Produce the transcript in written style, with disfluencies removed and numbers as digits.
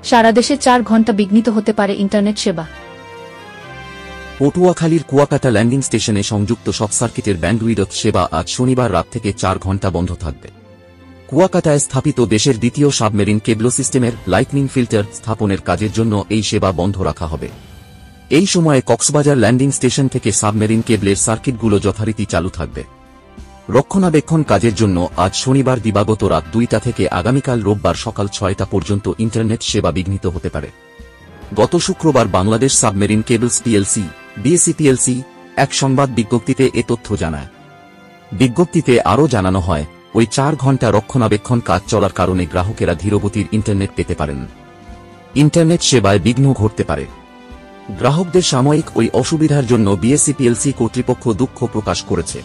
সারা দেশে 4 ঘণ্টা বিঘ্নিত হতে পারে ইন্টারনেট সেবা। পটুয়াখালীর কুয়াকাটা ল্যান্ডিং স্টেশনে সংযুক্ত শর্ট সার্কিটের ব্যান্ডউইডথ সেবা আজ শনিবার রাত থেকে 4 ঘণ্টা বন্ধ থাকবে। কুয়াকাটায় স্থাপিত দেশের দ্বিতীয় সাবমেরিন কেবল সিস্টেমের লাইটনিং ফিল্টার স্থাপনের কাজের জন্য এই সেবা বন্ধ রাখা হবে। এই সময়ে কক্সবাজার ল্যান্ডিং স্টেশন থেকে সাবমেরিন কেবলের সার্কিটগুলো যথারীতি চালু থাকবে। রক্ষণাবেক্ষণ কাজের জন্য আজ শনিবার দিবাগত রাত 2টা থেকে আগামীকাল রোববার সকাল 6টা পর্যন্ত ইন্টারনেট সেবা বিঘ্নিত হতে পারে। গত শুক্রবার Bangladesh submarine cables PLC BAC PLC এক সংবাদ বিজ্ঞপ্তিতে এ তথ্য জানায়। বিজ্ঞপ্তিতে আরও জানানো হয়, ওই 4 ঘণ্টা রক্ষণাবেক্ষণ কাজ চলার কারণে গ্রাহকেরা ধীরগতির ইন্টারনেট পেতে পারেন। ইন্টারনেট সেবায় বিঘ্ন ঘটতে পারে। গ্রাহকদের সাময়িক ওই অসুবিধার জন্য বিএসি পিএলসি কর্তৃপক্ষ দুঃখ প্রকাশ করেছে।